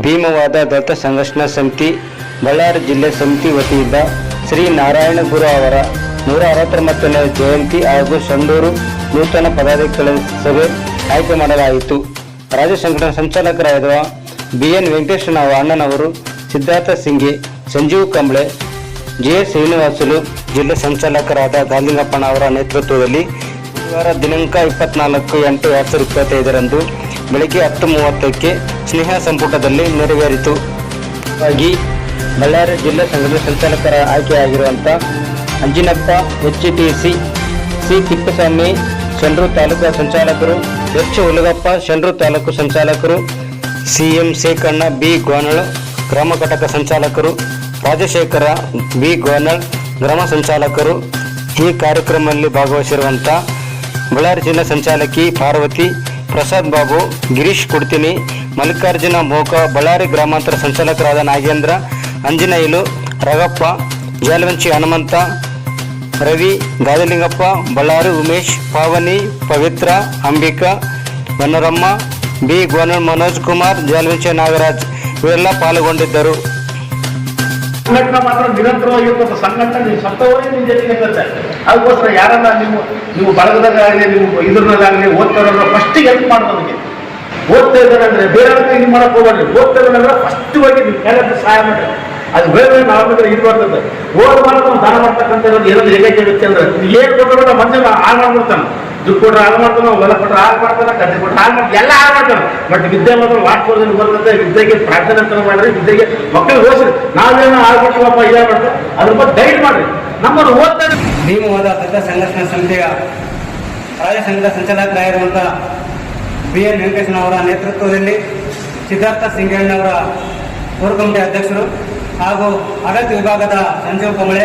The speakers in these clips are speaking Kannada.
ಭೀಮವಾದ ದತ್ತ ಸಂಘರ್ಷಣಾ ಸಮಿತಿ ಬಳ್ಳಾರಿ ಜಿಲ್ಲೆ ಸಮಿತಿ ವತಿಯಿಂದ ಶ್ರೀ ನಾರಾಯಣ ಗುರು ಅವರ 169ನೇ ಜಯಂತಿ ಹಾಗೂ ಸಂಡೂರು ನೂತನ ಪದಾಧಿಕಾರಿಗಳ ಸಭೆ ಆಯ್ಕೆ ಮಾಡಲಾಯಿತು. ರಾಜ್ಯ ಸಂಘಟನಾ ಸಂಚಾಲಕರಾದ BN ವೆಂಕಟೇಶ್ ಅಣ್ಣನವರು, ಸಿದ್ಧಾರ್ಥ ಸಿಂಗೆ, ಸಂಜೀವ್ ಕಂಬಳೆ, JS ಶ್ರೀನಿವಾಸುಲು, ಜಿಲ್ಲಾ ಸಂಚಾಲಕರಾದ ಗಾಲಿಂಗಪ್ಪಣ್ಣ ಅವರ ನೇತೃತ್ವದಲ್ಲಿ ಗುರುವಾರ ದಿನಾಂಕ 24/8/2025 ಬೆಳಗ್ಗೆ 10:30ಕ್ಕೆ ಸ್ನೇಹ ಸಂಪುಟದಲ್ಲಿ ನೆರವೇರಿತು. ಹಾಗಾಗಿ ಬಳ್ಳಾರಿ ಜಿಲ್ಲಾ ಸಂಘಟನಾ ಸಂಚಾಲಕರ ಆಯ್ಕೆಯಾಗಿರುವಂಥ Anjinappa HTC, C Thippaswamy Sandur taluk ಸಂಚಾಲಕರು, H Hulagappa Sandur taluk ಸಂಚಾಲಕರು, CM ಸೇಕಣ್ಣ B ಗೋನಳ್ ಗ್ರಾಮ ಘಟಕ ಸಂಚಾಲಕರು, ರಾಜಶೇಖರ B ಗೋನಳ್ ಗ್ರಾಮ ಸಂಚಾಲಕರು. ಈ ಕಾರ್ಯಕ್ರಮದಲ್ಲಿ ಭಾಗವಹಿಸಿರುವಂಥ ಬಳ್ಳಾರಿ ಜಿಲ್ಲಾ ಸಂಚಾಲಕಿ ಪಾರ್ವತಿ, ಪ್ರಸಾದ್ ಬಾಬು, ಗಿರೀಶ್ ಕುಡ್ತಿನಿ, ಮಲ್ಲಿಕಾರ್ಜುನ ಮೋಕ, ಬಳ್ಳಾರಿ ಗ್ರಾಮಾಂತರ ಸಂಚಾಲಕರಾದ ನಾಗೇಂದ್ರ, ಅಂಜನೇಯಲು, ರಗಪ್ಪ, ಜಾಲವಂಚಿ ಹನುಮಂತ, ರವಿ, ಗಾದಲಿಂಗಪ್ಪ, ಬಳ್ಳಾರಿ ಉಮೇಶ್, ಪಾವನಿ, ಪವಿತ್ರ, ಅಂಬಿಕಾ, ಮನೋರಮ್ಮ, B ಗೋನಳ್, ಮನೋಜ್ ಕುಮಾರ್, ಜಾಲವಂಚಿ ನಾಗರಾಜ್ ಇವೆಲ್ಲ ಪಾಲ್ಗೊಂಡಿದ್ದರು. ಸಂಘಟನೆ ಮಾತ್ರ ನಿರಂತರವಾಗಿರ್ತದೆ. ಸಂಘಟನೆ ಸತ್ತವರೇ ನಿಮ್ಮ ಜೊತೆಗೆ ಇರ್ತದೆ. ಅದಕ್ಕೋಸ್ಕರ ಯಾರನ್ನ ನೀವು ಬಳಗದಾಗಲಿ, ನೀವು ಇದ್ರನ್ನಾಗಲಿ ಓದ್ತಾರಲ್ಲ, ಫಸ್ಟಿಗೆ ಹೆಲ್ಪ್ ಮಾಡೋದಕ್ಕೆ. ಓದ್ತಾ ಇದ್ದಾರೆ ಅಂದರೆ ಬೇರೆ ಇದು ಮಾಡಕ್ಕೆ ಹೋಗ್ಬೇಡ್ರಿ. ಓದ್ತಾ ಇದ್ದಾರೆ ಫಸ್ಟ್ ಹೋಗಿ ನೀವು ಕೇಳಕ್ಕೆ ಸಹಾಯ ಮಾಡಿ. ಅದು ಬೇರೆ ನಾವಿದ್ರೆ ಇದು ಬರ್ತದೆ. ಓದ್ ಮಾಡ್ತಾ ದಾನ ಮಾಡ್ತಕ್ಕಂಥ ಏನಾದ್ರು ಹೇಗೆ ಇರುತ್ತೆ ಅಂದ್ರೆ ಏನು ಕೊಟ್ಟರು ಮನುಷ್ಯನ ಹಾಳು ಮಾಡ್ಬಿಡ್ತಾನೆ. ದುಡ್ಡು ಕೊಟ್ಟರೆ ಹಾಳು ಮಾಡ್ತಾನೆ, ಹೊಲ ಕೊಟ್ಟರೆ ಹಾಳು ಮಾಡ್ತಾನೆ, ಗದ್ದೆ ಕೊಟ್ಟರೆ ಹಾಳು ಮಾಡ್ತಾನೆ, ಎಲ್ಲ ಹಾಳು ಮಾಡ್ತಾನೆ. ಬಟ್ ವಿದ್ಯೆ ಮಾತ್ರ ವಾಟ್ಸೋದನ್ನು ಬರ್ತದೆ. ವಿದ್ಯೆಗೆ ಪ್ರಾರ್ಥನೆ ಅಂತ ಮಾಡಿರಿ, ವಿದ್ಯೆಗೆ ಮಕ್ಕಳಿಗೆ ಓದಿಸ್ರಿ. ನಾವೇನೋ ಆಗ್ಬಿಟ್ಟಿವಪ್ಪ ಇದೇ ಮಾಡ್ತಾರೆ, ಅದ್ರ ಬಗ್ಗೆ ಗೈಡ್ ಮಾಡಿರಿ. ನಮ್ಮನ್ನು ಓದ್ತಾರೆ. ಭೀಮವಾದ ದತ್ತ ಸಂಘರ್ಷಣಾ ಸಮಿತಿಯ ರಾಜ್ಯ ಸಂಘದ ಸಂಚಾಲಕರಾಗಿರುವಂಥ BN ವೆಂಕಟೇಶನವರ ನೇತೃತ್ವದಲ್ಲಿ ಸಿದ್ಧಾರ್ಥ ಸಿಂಗಣ್ಣವರ ಕೋರ್ ಕಮಿಟಿ ಅಧ್ಯಕ್ಷರು ಹಾಗೂ ಆಡಳಿತ ವಿಭಾಗದ ಸಂಜೀವ್ ಕಂಬಳೆ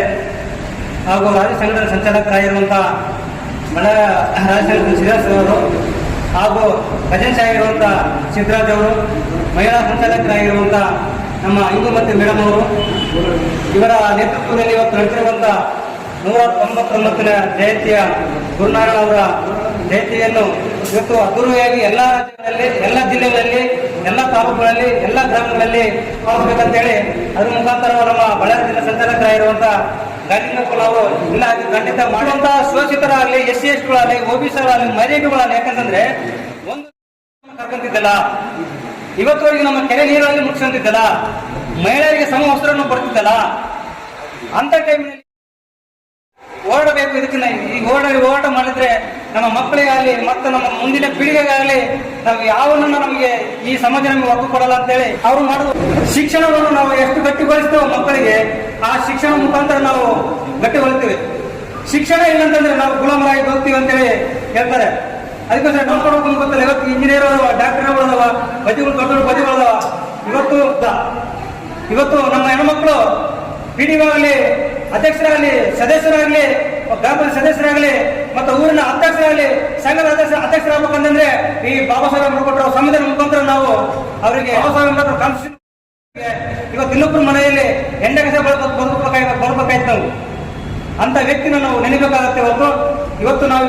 ಹಾಗೂ ರಾಜ್ಯ ಸಂಘದ ಸಂಚಾಲಕರಾಗಿರುವಂಥ ರಾಜ್ಯ ಸಂಘದ ಶ್ರೀನಿವಾಸ್ ಅವರು ಹಾಗೂ ಖಜಾಂಚಿ ಆಗಿರುವಂಥ ಸಿದ್ದರಾಜ್ ಅವರು, ಮಹಿಳಾ ಸಂಚಾಲಕರಾಗಿರುವಂಥ ನಮ್ಮ ಇಂದುಮತಿ ಮೇಡಮ್ ಅವರು, ಇವರ ನೇತೃತ್ವದಲ್ಲಿ ಇವತ್ತು ನಡೆಸಿರುವಂಥ 199ನೇ ಜಯಂತಿಯ ಗುರುನಾರಾಯಣ ಅವರ ಜಯಂತಿಯನ್ನು ಇವತ್ತು ಅದ್ದೂರಿಯಾಗಿ ಎಲ್ಲ ರಾಜ್ಯಗಳಲ್ಲಿ, ಎಲ್ಲ ಜಿಲ್ಲೆಗಳಲ್ಲಿ, ಎಲ್ಲ ತಾಲೂಕುಗಳಲ್ಲಿ, ಎಲ್ಲ ಗ್ರಾಮಗಳಲ್ಲಿ ಪಾಲಿಸಬೇಕಂತೇಳಿ ಅದ್ರ ಮುಖಾಂತರ ನಮ್ಮ ಬಳ್ಳಾರಿ ಜಿಲ್ಲಾ ಸಂಚಾಲಕರಾಗಿರುವಂಥ ಗಾಲಿಂಗಪ್ಪನವರು ಇಲ್ಲ ಖಂಡಿತ ಮಾಡುವಂಥ ಶೋಷಿತರಾಗಲಿ, SC STಗಳಾಗಲಿ, OBCಗಳಾಗಲಿ, ಮೈನಾರಿಟಿಗಳಾಗಲಿ, ಯಾಕಂತಂದ್ರೆ ಒಂದು ಕರ್ಕೊಂತಿದ್ದಲ್ಲ, ಇವತ್ತುವರೆಗೆ ನಮ್ಮ ಕೆರೆ ನೀರಲ್ಲಿ ಮುಗಿಸಂತಿದ್ದಲ್ಲ, ಮಹಿಳೆಯರಿಗೆ ಸಮ ವಸ್ತ್ರವನ್ನು ಕೊಡ್ತಿದ್ದಲ್ಲ, ಅಂತ ಟೈಮ್ನಲ್ಲಿ ಓಡಬೇಕು. ಇದಕ್ಕೆ ಈ ಹೋರಾಟ ಮಾಡಿದ್ರೆ ನಮ್ಮ ಮಕ್ಕಳಿಗಾಗಲಿ ಮತ್ತು ನಮ್ಮ ಮುಂದಿನ ಪೀಳಿಗೆಗಾಗಲಿ ನಾವು ಯಾವನ್ನ ನಮಗೆ ಈ ಸಮಾಜ ನಮಗೆ ಒತ್ತು ಕೊಡಲ್ಲ ಅಂತೇಳಿ ಅವರು ಮಾಡುವ ಶಿಕ್ಷಣವನ್ನು ನಾವು ಎಷ್ಟು ಗಟ್ಟಿಗೊಳಿಸ್ತೇವೆ ಮಕ್ಕಳಿಗೆ, ಆ ಶಿಕ್ಷಣ ಮುಖಾಂತರ ನಾವು ಗಟ್ಟಿಗೊಳ್ತೀವಿ. ಶಿಕ್ಷಣ ಇಲ್ಲಂತಂದ್ರೆ ನಾವು ಗುಲಾಮರಾಗಿ ಹೋಗ್ತೀವಿ ಅಂತೇಳಿ ಹೇಳ್ತಾರೆ. ಅದಕ್ಕೋಸ್ಕರ ನೋಡ್ಕೊಂಡು ಗೊತ್ತಲ್ಲ, ಇವತ್ತು ಇಂಜಿನಿಯರ್ ಅದಾವ, ಡಾಕ್ಟರ್ಗಳದಾವ, ಬದಿಗಳು ದೊಡ್ಡ ದೊಡ್ಡ ಬದಿಗಳದಾವ. ಇವತ್ತು ನಮ್ಮ ಹೆಣ್ಮಕ್ಳು PDO ಆಗಲಿ, ಅಧ್ಯಕ್ಷರಾಗಲಿ, ಸದಸ್ಯರಾಗಲಿ, ಗ್ರಾಮ ಸದಸ್ಯರಾಗಲಿ ಮತ್ತು ಊರಿನ ಅಧ್ಯಕ್ಷರಾಗಲಿ, ಸಂಘದ ಅಧ್ಯಕ್ಷರಾಗಬೇಕಂತಂದ್ರೆ ಈ ಬಾಬಾ ಸಾಹೇಬ್ ಅಂಬೇಡ್ಕರ್ ಸಂವಿಧಾನ ಮುಖಾಂತರ ನಾವು ಅವರಿಗೆ ಬಾಬಾ ಸಾಹೇಬ್ ಅಂಬೇಡ್ಕರ್ ಕಾನ್ಸ್ಟಿಟ್ಯೂಷನ್ ಇವತ್ತು ಇನ್ನೊಬ್ಬರ ಮನೆಯಲ್ಲಿ ಹೆಂಡಗಸೆ ಬರ್ಬೇಕಾಯ್ತು. ನಾವು ಅಂತ ವ್ಯಕ್ತಿನ ನಾವು ನೆನಬೇಕಾಗತ್ತೆ. ಇವತ್ತು ನಾವು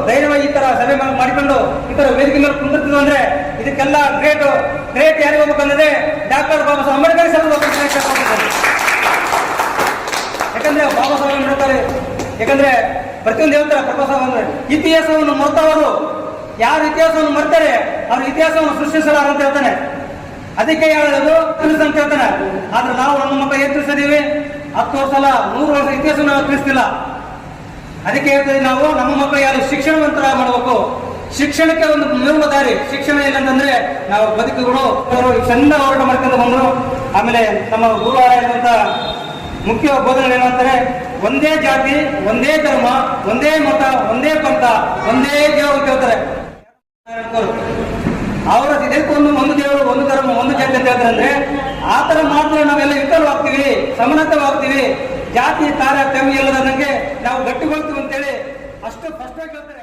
ಧೈರ್ಯವಾಗಿ ಈ ತರ ಸಭೆ ಮಾಡಿಕೊಂಡು ಈ ತರ ವೇದಿಕೆ ಮೇಲೆ ಕುಂದಿರ್ತೀವಿ ಅಂದ್ರೆ ಇದಕ್ಕೆಲ್ಲ ಗ್ರೇಟ್ ಯಾರಿಗೆ ಹೋಗ್ಬೇಕಂದ್ರೆ ಡಾಕ್ಟರ್ ಬಾಬಾ ಸಾಹೇಬ್ ಅಂಬೇಡ್ಕರ್ ಯಾಕಂದ್ರೆ ಬಾಬಾ ಸಾಹೇಬ್ ಅಂಬೇಡ್ಕರ್ ಯಾಕಂದ್ರೆ ಪ್ರತಿಯೊಂದು ಹೇಳ್ತಾರೆ ಪ್ರಭಾ ಸಾಹೇಬ್ ಅಂದ್ರೆ ಇತಿಹಾಸವನ್ನು ಮರ್ತವರು ಯಾರು ಇತಿಹಾಸವನ್ನು ಮರ್ತಾರೆ ಅವ್ರ ಇತಿಹಾಸವನ್ನು ಸೃಷ್ಟಿಸಲಾರ ಅಂತ ಹೇಳ್ತಾನೆ. ಅದಕ್ಕೆ ಹೇಳೋದು ತಿಳಿಸ್ ಅಂತ ಹೇಳ್ತಾನೆ. ಆದ್ರೆ ನಾವು ನಮ್ಮ ಮಕ್ಕಳು ಏನ್ ತಿಳಿಸಿದೀವಿ? 10 ವರ್ಷ ಅಲ್ಲ 100 ವರ್ಷ ಇತಿಹಾಸವನ್ನು ನಾವು ತಿಳಿಸ್ತಿಲ್ಲ. ಅದಕ್ಕೆ ಹೇಳ್ತೀವಿ ನಾವು ನಮ್ಮ ಮಕ್ಕಳು ಯಾರು ಶಿಕ್ಷಣವಂತರ ಮಾಡಬೇಕು. ಶಿಕ್ಷಣಕ್ಕೆ ಒಂದು ನಿರ್ಮ ದಾರಿ. ಶಿಕ್ಷಣ ಇಲ್ಲಂತಂದ್ರೆ ನಾವು ಬದುಕುಗಳು ಚಂದ ಹೋರಾಟ ಮಾಡ್ಕೊಂಡು ಬಂದ್ರು. ಆಮೇಲೆ ನಮ್ಮ ಗುರುವಾರಾಗಿರುವಂತ ಮುಖ್ಯ ಬೋಧನೆ ಏನಂತಾರೆ, ಒಂದೇ ಜಾತಿ, ಒಂದೇ ಧರ್ಮ, ಒಂದೇ ಮತ, ಒಂದೇ ಪಂಥ, ಒಂದೇ ದೇವರು ಹೇಳ್ತಾರೆ. ಅವರ ಇದಕ್ಕೆ ಒಂದು ದೇವರು, ಒಂದು ಧರ್ಮ, ಒಂದು ಜಾತಿ ಅಂತ ಹೇಳ್ತಾರೆ. ಅಂದ್ರೆ ಆ ತರ ಮಾತ್ರ ನಾವೆಲ್ಲ ವಿಫಲವಾಗ್ತೀವಿ, ಸಮಾನತವಾಗ್ತೀವಿ. ಜಾತಿ ತಾರತಮ್ಯ ಇಲ್ಲದಂಗೆ ನಾವು ಗಟ್ಟಿಗೊಳ್ತೀವಿ ಅಂತೇಳಿ ಅಷ್ಟು ಸ್ಪಷ್ಟವಾಗಿ ಹೇಳ್ತಾರೆ.